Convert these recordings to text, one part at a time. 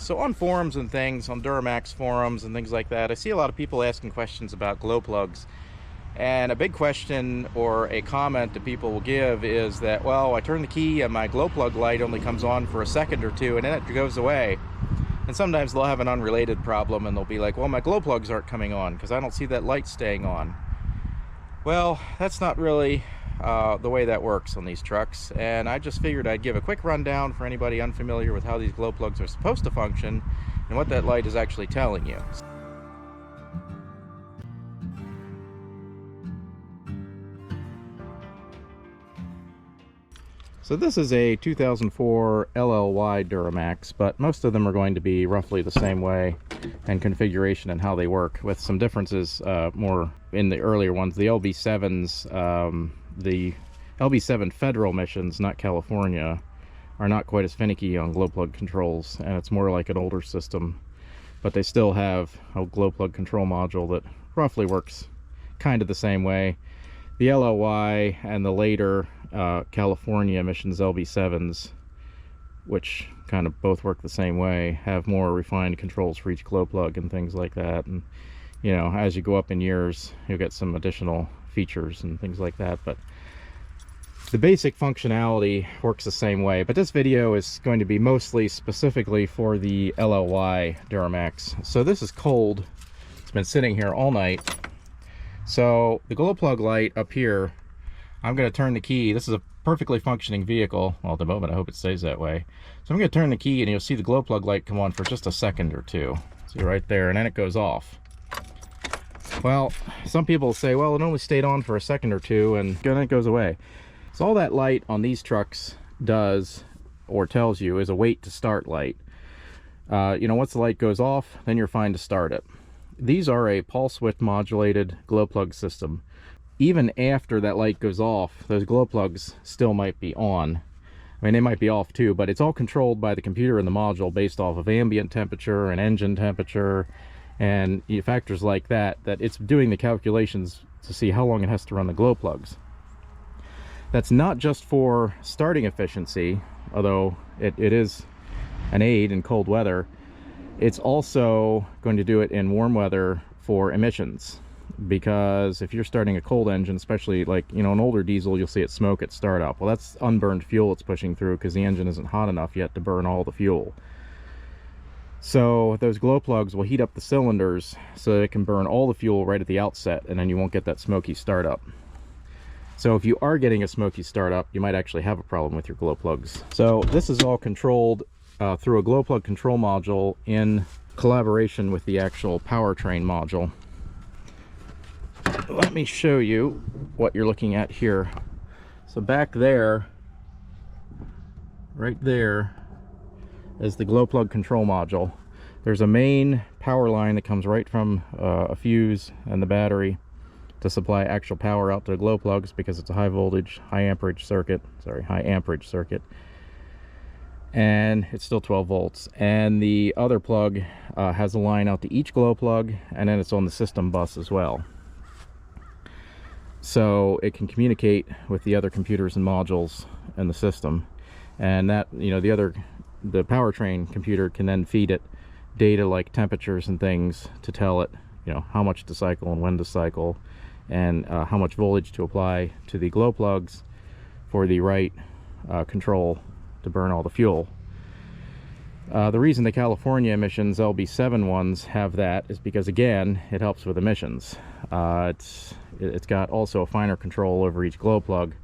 So on forums and things, on Duramax forums and things like that, I see a lot of people asking questions about glow plugs. And a big question or a comment that people will give is that, well, I turn the key and my glow plug light only comes on for a second or two and then it goes away. And sometimes they'll have an unrelated problem and they'll be like, well, my glow plugs aren't coming on because I don't see that light staying on. Well, that's not really the way that works on these trucks, and I just figured I'd give a quick rundown for anybody unfamiliar with how these glow plugs are supposed to function and what that light is actually telling you. So this is a 2004 LLY Duramax, but most of them are going to be roughly the same way and configuration and how they work, with some differences more in the earlier ones. The LB7s, the LB7 federal missions, not California, are not quite as finicky on glow plug controls, and it's more like an older system, but they still have a glow plug control module that roughly works kind of the same way. The LLY and the later California emissions LB7s, which kind of both work the same way, have more refined controls for each glow plug and things like that. And you know, as you go up in years, you'll get some additional features and things like that, but the basic functionality works the same way. But this video is going to be mostly specifically for the LLY Duramax. So this is cold. It's been sitting here all night. So the glow plug light up here, I'm going to turn the key. This is a perfectly functioning vehicle. Well, at the moment, I hope it stays that way. So I'm going to turn the key and you'll see the glow plug light come on for just a second or two. See right there, and then it goes off. Well, some people say, well, it only stayed on for a second or two and then it goes away. So all that light on these trucks does, or tells you, is a wait to start light. You know, once the light goes off, then you're fine to start it. These are a pulse width modulated glow plug system. Even after that light goes off, those glow plugs still might be on. I mean, they might be off too, but it's all controlled by the computer in the module based off of ambient temperature and engine temperature and factors like that, that it's doing the calculations to see how long it has to run the glow plugs. That's not just for starting efficiency, although it is an aid in cold weather. It's also going to do it in warm weather for emissions, because if you're starting a cold engine, especially like, you know, an older diesel, you'll see it smoke at startup. Well, that's unburned fuel it's pushing through because the engine isn't hot enough yet to burn all the fuel. So those glow plugs will heat up the cylinders so that it can burn all the fuel right at the outset, and then you won't get that smoky startup. So if you are getting a smoky startup, you might actually have a problem with your glow plugs. So this is all controlled through a glow plug control module in collaboration with the actual powertrain module. Let me show you what you're looking at here. So back there, right there, is the glow plug control module. There's a main power line that comes right from a fuse and the battery to supply actual power out to the glow plugs, because it's a high voltage, high amperage circuit, and it's still 12 volts. And the other plug has a line out to each glow plug, and then it's on the system bus as well, so it can communicate with the other computers and modules in the system. And that, you know, the powertrain computer can then feed it data like temperatures and things to tell it, you know, how much to cycle and when to cycle, and how much voltage to apply to the glow plugs for the right control to burn all the fuel. The reason the California emissions LB7 ones have that is because, again, it helps with emissions. It's got also a finer control over each glow plug,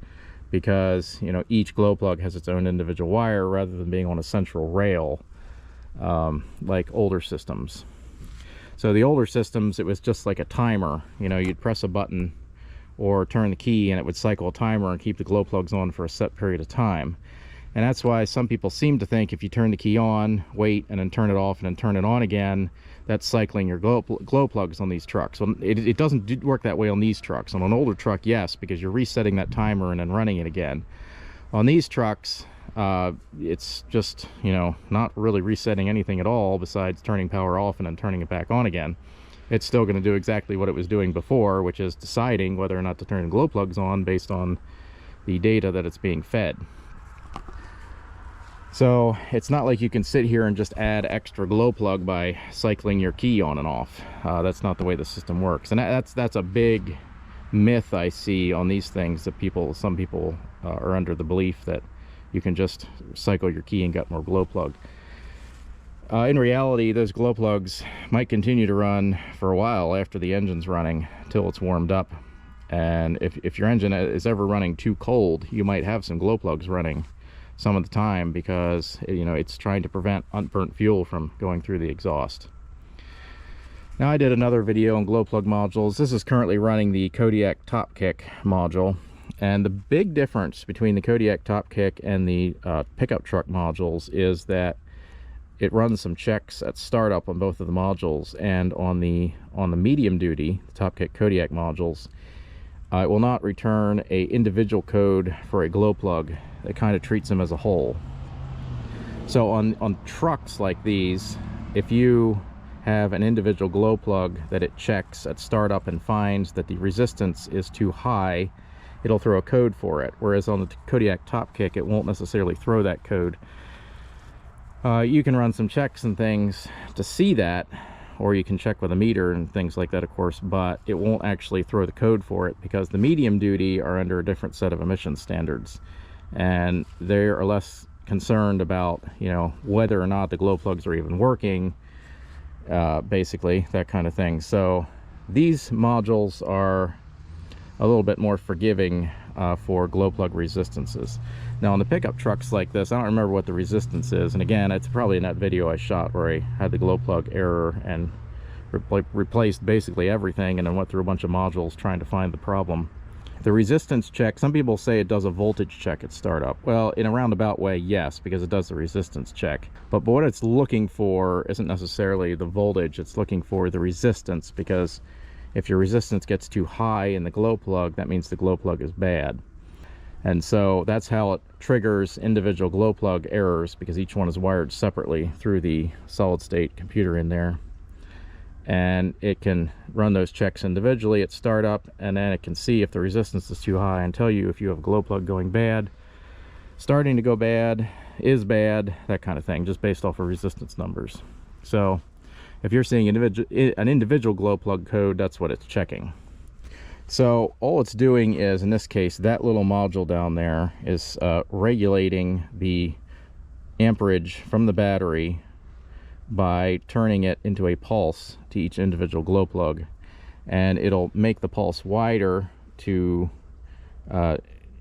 because, you know, each glow plug has its own individual wire rather than being on a central rail like older systems. So the older systems, it was just like a timer. You know, you'd press a button or turn the key and it would cycle a timer and keep the glow plugs on for a set period of time. And that's why some people seem to think if you turn the key on, wait, and then turn it off and then turn it on again, that's cycling your glow plugs on these trucks. Well, it doesn't work that way on these trucks. On an older truck, yes, because you're resetting that timer and then running it again. On these trucks, it's just, you know, not really resetting anything at all besides turning power off and then turning it back on again. It's still going to do exactly what it was doing before, which is deciding whether or not to turn the glow plugs on based on the data that it's being fed. So it's not like you can sit here and just add extra glow plug by cycling your key on and off. That's not the way the system works, and that's a big myth I see on these things, that some people are under the belief that you can just cycle your key and get more glow plug. In reality, those glow plugs might continue to run for a while after the engine's running till it's warmed up. And if your engine is ever running too cold, you might have some glow plugs running some of the time, because it's trying to prevent unburnt fuel from going through the exhaust. Now, I did another video on glow plug modules. This is currently running the Kodiak Top Kick module, and the big difference between the Kodiak Top Kick and the pickup truck modules is that it runs some checks at startup on both of the modules, and on the medium duty, the Top Kick Kodiak modules, it will not return a individual code for a glow plug. It kind of treats them as a whole. So on trucks like these, if you have an individual glow plug that it checks at startup and finds that the resistance is too high, it'll throw a code for it. Whereas on the Kodiak Top Kick, it won't necessarily throw that code. You can run some checks and things to see that, or you can check with a meter and things like that, of course, but it won't actually throw the code for it, because the medium duty are under a different set of emission standards, and they are less concerned about whether or not the glow plugs are even working, basically that kind of thing. So these modules are a little bit more forgiving for glow plug resistances. Now on the pickup trucks like this, I don't remember what the resistance is, and again, it's probably in that video I shot where I had the glow plug error and replaced basically everything, and then went through a bunch of modules trying to find the problem. The resistance check, some people say it does a voltage check at startup. Well, in a roundabout way, yes, because it does the resistance check. But what it's looking for isn't necessarily the voltage, it's looking for the resistance, because if your resistance gets too high in the glow plug, that means the glow plug is bad. And so that's how it triggers individual glow plug errors, because each one is wired separately through the solid state computer in there. And it can run those checks individually at startup, and then it can see if the resistance is too high and tell you if you have a glow plug going bad, starting to go bad, is bad, that kind of thing, just based off of resistance numbers. So if you're seeing an individual glow plug code, that's what it's checking. So all it's doing is, in this case, that little module down there is regulating the amperage from the battery by turning it into a pulse to each individual glow plug, and it'll make the pulse wider to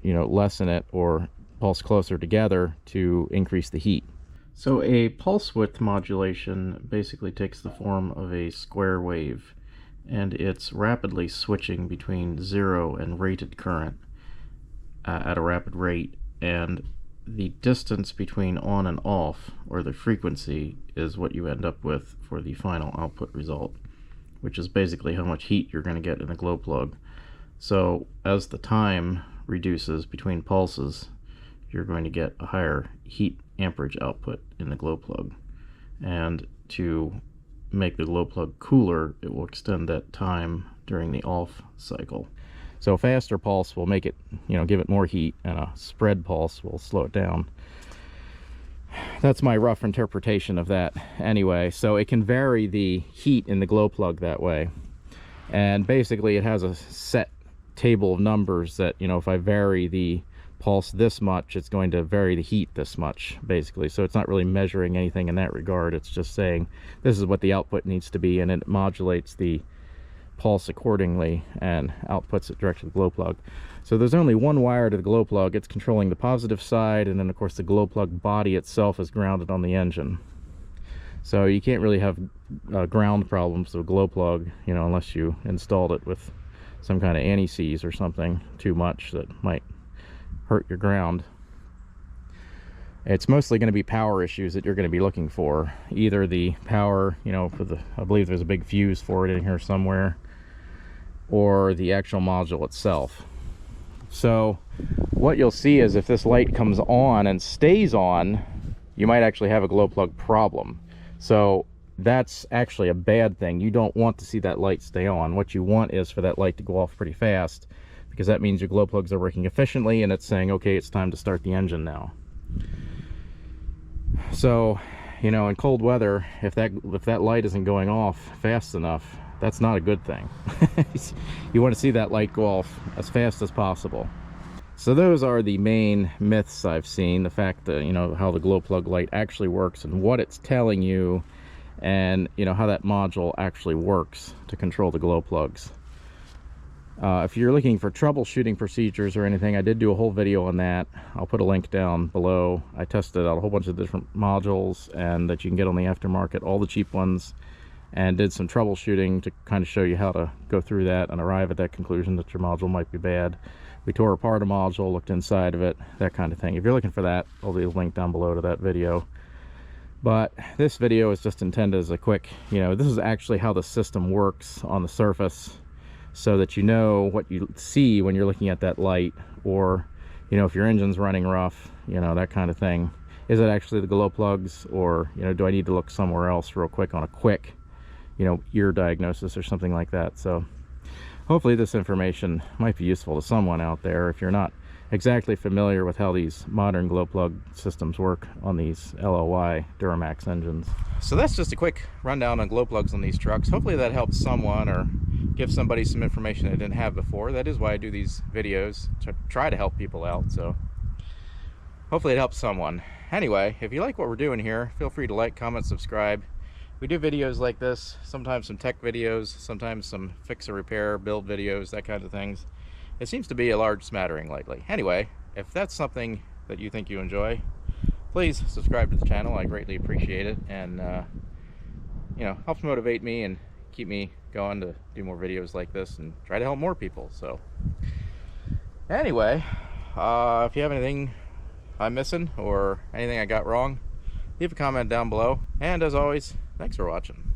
lessen it, or pulse closer together to increase the heat. So a pulse width modulation basically takes the form of a square wave, and it's rapidly switching between 0 and rated current at a rapid rate, and the distance between on and off, or the frequency, is what you end up with for the final output result, which is basically how much heat you're going to get in a glow plug. So as the time reduces between pulses, you're going to get a higher heat amperage output in the glow plug. And to make the glow plug cooler, it will extend that time during the off cycle. So a faster pulse will make it, give it more heat, and a spread pulse will slow it down. That's my rough interpretation of that anyway. So it can vary the heat in the glow plug that way. And basically it has a set table of numbers that, if I vary the pulse this much, it's going to vary the heat this much, basically. So it's not really measuring anything in that regard. It's just saying this is what the output needs to be, and it modulates the pulse accordingly and outputs it direct to the glow plug. So there's only one wire to the glow plug. It's controlling the positive side, and then of course the glow plug body itself is grounded on the engine. So you can't really have ground problems with a glow plug, unless you installed it with some kind of anti-seize or something too much that might hurt your ground. It's mostly going to be power issues that you're going to be looking for. Either the power, I believe there's a big fuse for it in here somewhere, or the actual module itself. So what you'll see is if this light comes on and stays on, you might actually have a glow plug problem. So that's actually a bad thing. You don't want to see that light stay on. What you want is for that light to go off pretty fast, because that means your glow plugs are working efficiently, and it's saying, okay, it's time to start the engine now. So, you know, in cold weather, if that light isn't going off fast enough, that's not a good thing. You want to see that light go off as fast as possible. So those are the main myths I've seen. The fact that, you know, how the glow plug light actually works and what it's telling you, and, you know, how that module actually works to control the glow plugs. If you're looking for troubleshooting procedures or anything, I did do a whole video on that. I'll put a link down below. I tested out a whole bunch of different modules and that you can get on the aftermarket, all the cheap ones, and did some troubleshooting to kind of show you how to go through that and arrive at that conclusion that your module might be bad. We tore apart a module, looked inside of it, that kind of thing. If you're looking for that, I'll leave a link down below to that video. But this video is just intended as a quick, you know, this is actually how the system works on the surface, so that you know what you see when you're looking at that light, or, you know, if your engine's running rough, you know, that kind of thing. Is it actually the glow plugs, or, you know, do I need to look somewhere else real quick on a quick, you know, ear diagnosis or something like that? So hopefully this information might be useful to someone out there if you're not exactly familiar with how these modern glow plug systems work on these LLY Duramax engines. So that's just a quick rundown on glow plugs on these trucks. Hopefully that helps someone or give somebody some information they didn't have before. That is why I do these videos, to try to help people out. So hopefully it helps someone. Anyway, if you like what we're doing here, feel free to like, comment, subscribe. We do videos like this, sometimes some tech videos, sometimes some fix or repair, build videos, that kind of things. It seems to be a large smattering lately. Anyway, if that's something that you think you enjoy, please subscribe to the channel. I greatly appreciate it, and you know, helps motivate me and keep me going to do more videos like this and try to help more people. So anyway, if you have anything I'm missing or anything I got wrong, leave a comment down below, and as always, thanks for watching.